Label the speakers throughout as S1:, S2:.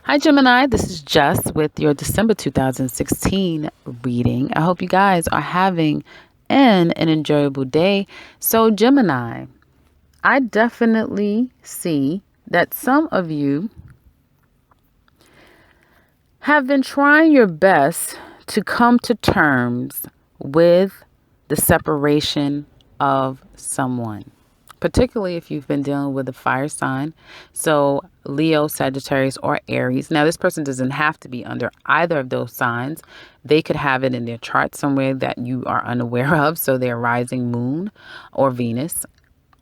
S1: Hi, Gemini. This is Jess with your December 2016 reading. I hope you guys are having an enjoyable day. So, Gemini, I definitely see that some of you have been trying your best to come to terms with the separation of someone, particularly if you've been dealing with a fire sign. So, Leo, Sagittarius, or Aries. Now, this person doesn't have to be under either of those signs. They could have it in their chart somewhere that you are unaware of. So, their rising moon or Venus,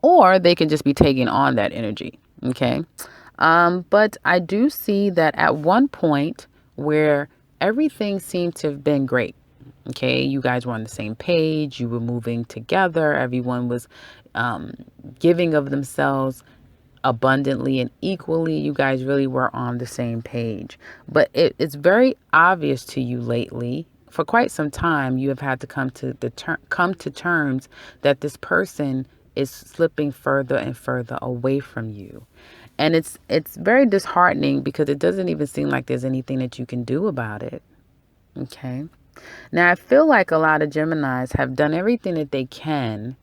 S1: or they can just be taking on that energy. Okay. But I do see that at one point where everything seemed to have been great. Okay, you guys were on the same page, you were moving together, everyone was um, giving of themselves abundantly and equally. You guys really were on the same page. But it's very obvious to you lately. For quite some time, you have had to come to terms that this person is slipping further and further away from you. And it's very disheartening because it doesn't even seem like there's anything that you can do about it. Okay. Now, I feel like a lot of Geminis have done everything that they can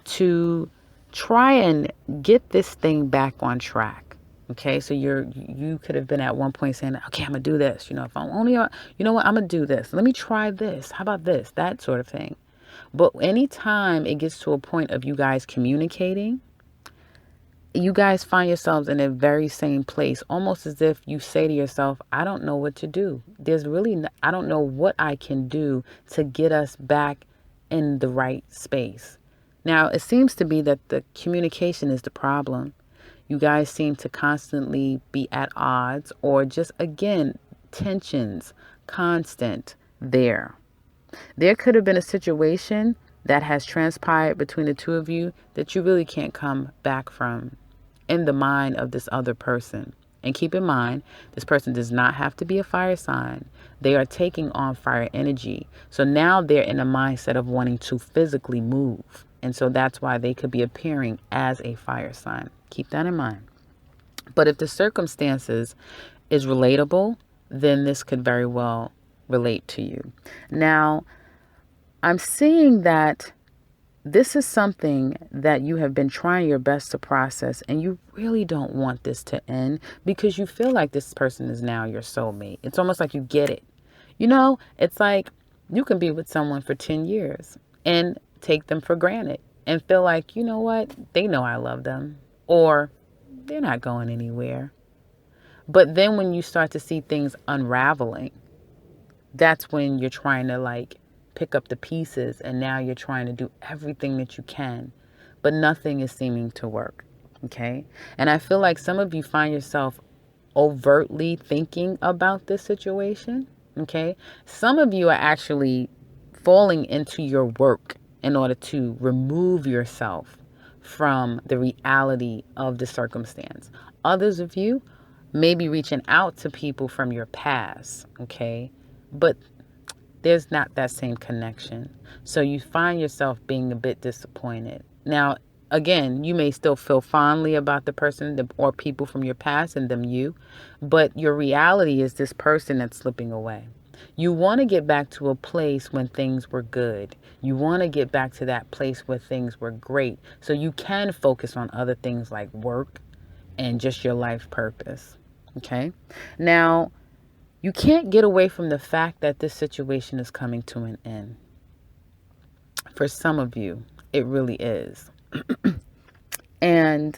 S1: to try and get this thing back on track. Okay, so you could have been at one point saying, okay, I'm gonna do this. If I'm only, you know what, I'm gonna do this. Let me try this. How about this? That sort of thing. But anytime it gets to a point of you guys communicating, you guys find yourselves in a very same place, almost as if you say to yourself, I don't know what to do. I don't know what I can do to get us back in the right space. Now, it seems to be that the communication is the problem. You guys seem to constantly be at odds or just, again, tensions constant there. There could have been a situation that has transpired between the two of you that you really can't come back from in the mind of this other person. And keep in mind, this person does not have to be a fire sign. They are taking on fire energy. So now they're in a mindset of wanting to physically move. And so that's why they could be appearing as a fire sign. Keep that in mind. But if the circumstances is relatable, then this could very well relate to you. Now, I'm seeing that this is something that you have been trying your best to process, and you really don't want this to end because you feel like this person is now your soulmate. It's almost like you get it. It's like you can be with someone for 10 years and take them for granted and feel like, you know what, they know I love them, or they're not going anywhere. But then when you start to see things unraveling, that's when you're trying to pick up the pieces, and now you're trying to do everything that you can, but nothing is seeming to work. Okay. And I feel like some of you find yourself overtly thinking about this situation. Okay. Some of you are actually falling into your work in order to remove yourself from the reality of the circumstance. Others of you may be reaching out to people from your past. Okay. But there's not that same connection. So you find yourself being a bit disappointed. Now, again, you may still feel fondly about the person or people from your past and them you, but your reality is this person that's slipping away. You want to get back to a place when things were good. You want to get back to that place where things were great. So you can focus on other things like work and just your life purpose. Okay? Now, you can't get away from the fact that this situation is coming to an end. For some of you, it really is. And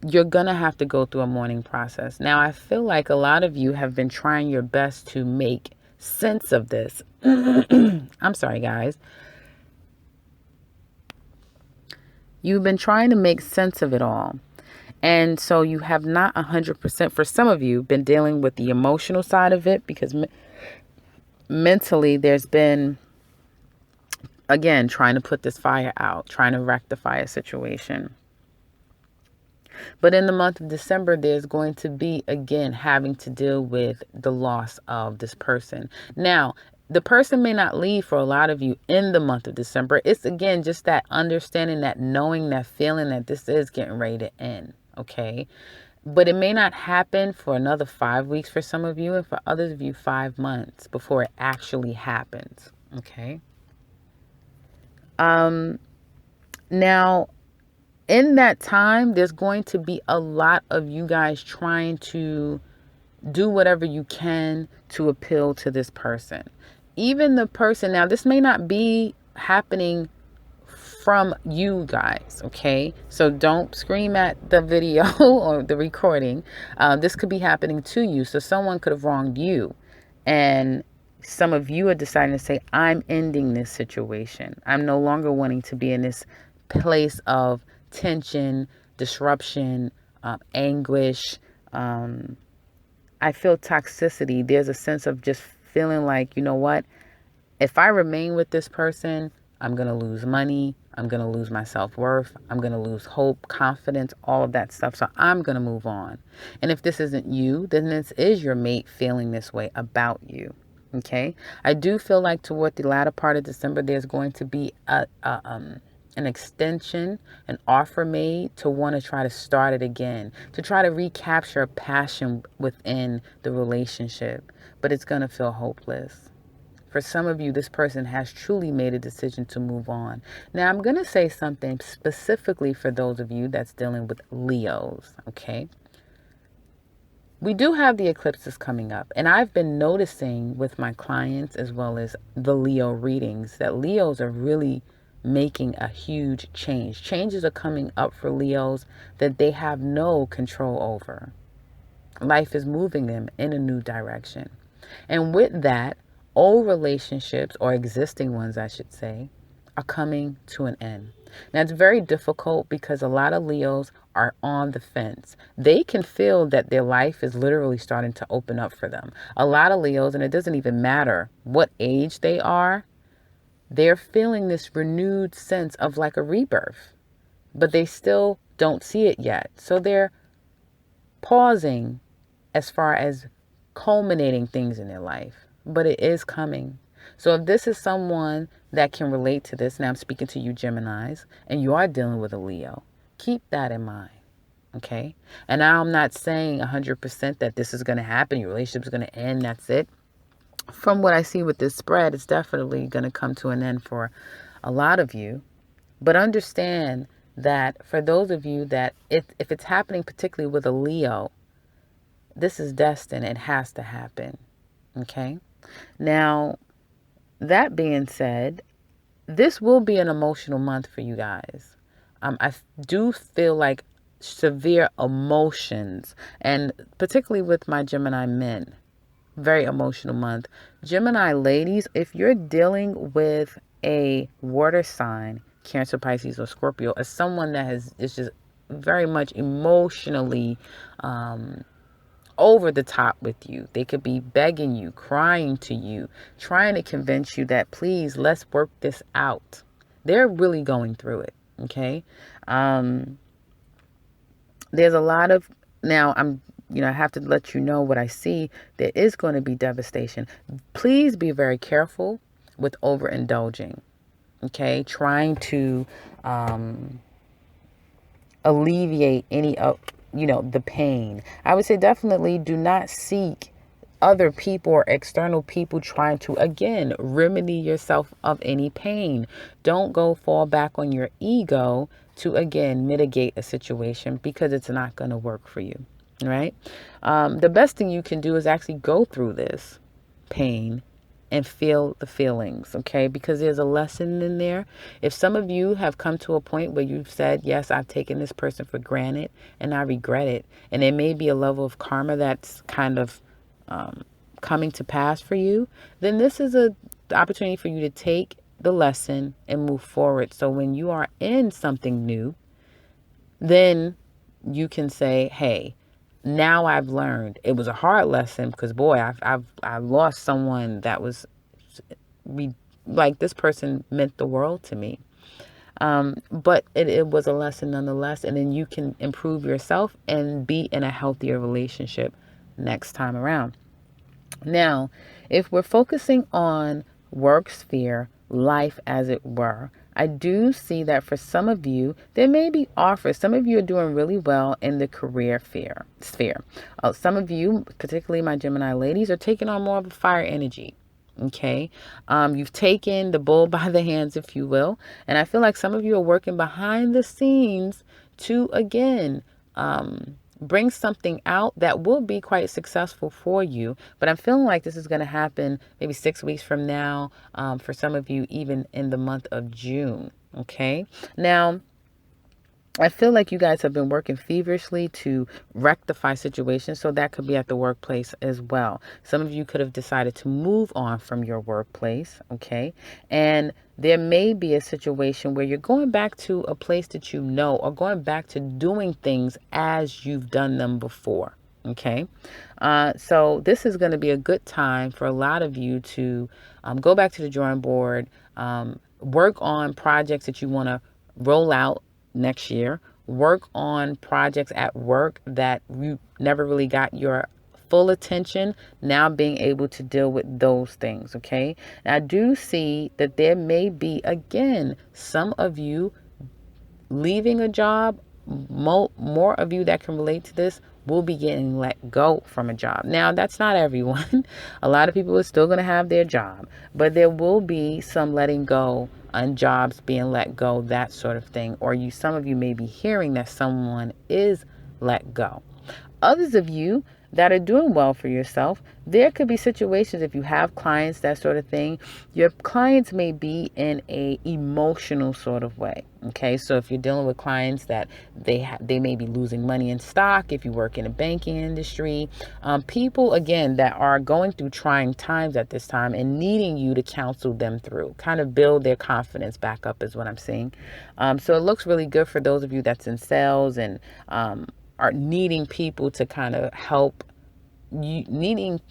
S1: you're going to have to go through a mourning process. Now, I feel like a lot of you have been trying your best to make sense of this. I'm sorry, guys. You've been trying to make sense of it all. And so you have not 100%, for some of you, been dealing with the emotional side of it because mentally there's been, again, trying to put this fire out, trying to rectify a situation. But in the month of December, there's going to be, again, having to deal with the loss of this person. Now, the person may not leave for a lot of you in the month of December. It's, again, just that understanding, that knowing, that feeling that this is getting ready to end. Okay. But it may not happen for another 5 weeks for some of you, and for others of you, 5 months before it actually happens. Okay. Now, in that time, there's going to be a lot of you guys trying to do whatever you can to appeal to this person. Even the person, now this may not be happening from you guys, okay? So don't scream at the video or the recording. This could be happening to you. So someone could have wronged you, and some of you are deciding to say, I'm ending this situation. I'm no longer wanting to be in this place of tension, disruption, anguish. I feel toxicity. There's a sense of just feeling like, you know what? If I remain with this person, I'm going to lose money. I'm going to lose my self-worth. I'm going to lose hope, confidence, all of that stuff. So I'm going to move on. And if this isn't you, then this is your mate feeling this way about you. Okay? I do feel like toward the latter part of December, there's going to be an extension, an offer made to want to try to start it again, to try to recapture a passion within the relationship. But it's going to feel hopeless. For some of you, this person has truly made a decision to move on. Now, I'm going to say something specifically for those of you that's dealing with Leos, okay? We do have the eclipses coming up, and I've been noticing with my clients as well as the Leo readings that Leos are really making a huge change. Changes are coming up for Leos that they have no control over. Life is moving them in a new direction. And with that, old relationships, or existing ones, I should say, are coming to an end. Now, it's very difficult because a lot of Leos are on the fence. They can feel that their life is literally starting to open up for them. A lot of Leos, and it doesn't even matter what age they are, they're feeling this renewed sense of like a rebirth, but they still don't see it yet. So they're pausing as far as culminating things in their life, but it is coming. So if this is someone that can relate to this, now I'm speaking to you Geminis, and you are dealing with a Leo, keep that in mind, okay? And now I'm not saying 100% that this is going to happen, your relationship is going to end, that's it. From what I see with this spread, it's definitely going to come to an end for a lot of you. But understand that for those of you that if it's happening particularly with a Leo, this is destined. It has to happen. Okay? Now, that being said, this will be an emotional month for you guys. I do feel like severe emotions, and particularly with my Gemini men, very emotional month. Gemini ladies, if you're dealing with a water sign, Cancer, Pisces, or Scorpio, as someone that is just very much emotionally over the top with you. They could be begging you, crying to you, trying to convince you that please, let's work this out. They're really going through it. Okay. There's a lot of, now I have to let you know what I see. There is going to be devastation. Please be very careful with overindulging. Okay. Trying to alleviate any of, the pain. I would say definitely do not seek other people or external people trying to, again, remedy yourself of any pain. Don't go fall back on your ego to, again, mitigate a situation, because it's not going to work for you, right? The best thing you can do is actually go through this pain and feel the feelings, okay? Because there's a lesson in there. If some of you have come to a point where you've said, yes, I've taken this person for granted and I regret it, and there may be a level of karma that's kind of coming to pass for you, then this is the opportunity for you to take the lesson and move forward. So when you are in something new, then you can say, hey, now I've learned. It was a hard lesson because, boy, I lost someone that was like, this person meant the world to me. But it was a lesson nonetheless. And then you can improve yourself and be in a healthier relationship next time around. Now, if we're focusing on work sphere, life as it were, I do see that for some of you, there may be offers. Some of you are doing really well in the career sphere. Some of you, particularly my Gemini ladies, are taking on more of a fire energy. Okay. You've taken the bull by the hands, if you will. And I feel like some of you are working behind the scenes to, again, bring something out that will be quite successful for you. But I'm feeling like this is going to happen maybe 6 weeks from now, for some of you, even in the month of June. Okay. Now, I feel like you guys have been working feverishly to rectify situations, so that could be at the workplace as well. Some of you could have decided to move on from your workplace, okay? And there may be a situation where you're going back to a place that you know, or going back to doing things as you've done them before, okay? So this is going to be a good time for a lot of you to go back to the drawing board, work on projects that you want to roll out next year, work on projects at work that you never really got your full attention, now being able to deal with those things. Okay. And I do see that there may be, again, some of you leaving a job. More of you that can relate to this will be getting let go from a job. Now, that's not everyone. A lot of people are still going to have their job, but there will be some letting go and jobs being let go, that sort of thing. Or some of you may be hearing that someone is let go. Others of you that are doing well for yourself, there could be situations, if you have clients, that sort of thing, your clients may be in a emotional sort of way. Okay, so if you're dealing with clients that they may be losing money in stock, if you work in a banking industry, people, again, that are going through trying times at this time and needing you to counsel them through, kind of build their confidence back up, is what I'm seeing. So it looks really good for those of you that's in sales and are needing people to kind of help you, needing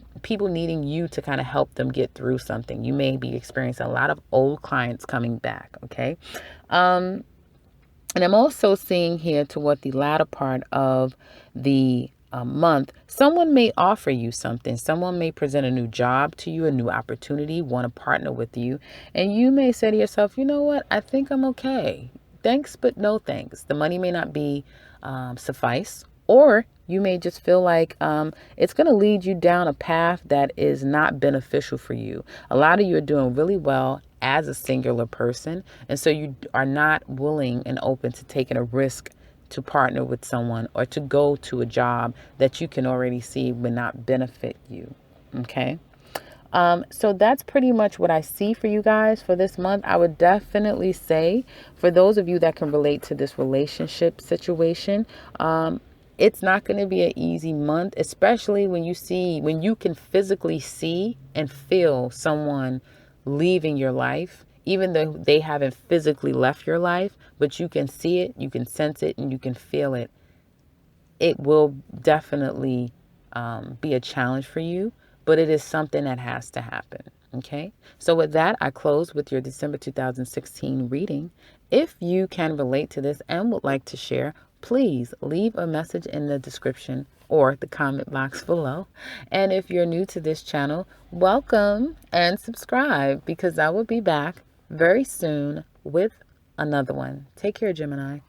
S1: you to kind of help them get through something. You may be experiencing a lot of old clients coming back. Okay. And I'm also seeing here toward the latter part of the month, someone may offer you something. Someone may present a new job to you, a new opportunity, want to partner with you. And you may say to yourself, you know what? I think I'm okay. Thanks, but no thanks. The money may not be suffice, or you may just feel like it's going to lead you down a path that is not beneficial for you. A lot of you are doing really well as a singular person, and so you are not willing and open to taking a risk to partner with someone or to go to a job that you can already see would not benefit you. Okay. So that's pretty much what I see for you guys for this month. I would definitely say, for those of you that can relate to this relationship situation, it's not going to be an easy month, especially when you can physically see and feel someone leaving your life, even though they haven't physically left your life, but you can see it, you can sense it, and you can feel it. It will definitely be a challenge for you, but it is something that has to happen. Okay. So with that, I close with your December 2016 reading. If you can relate to this and would like to share, please leave a message in the description or the comment box below. And if you're new to this channel, welcome and subscribe, because I will be back very soon with another one. Take care, Gemini.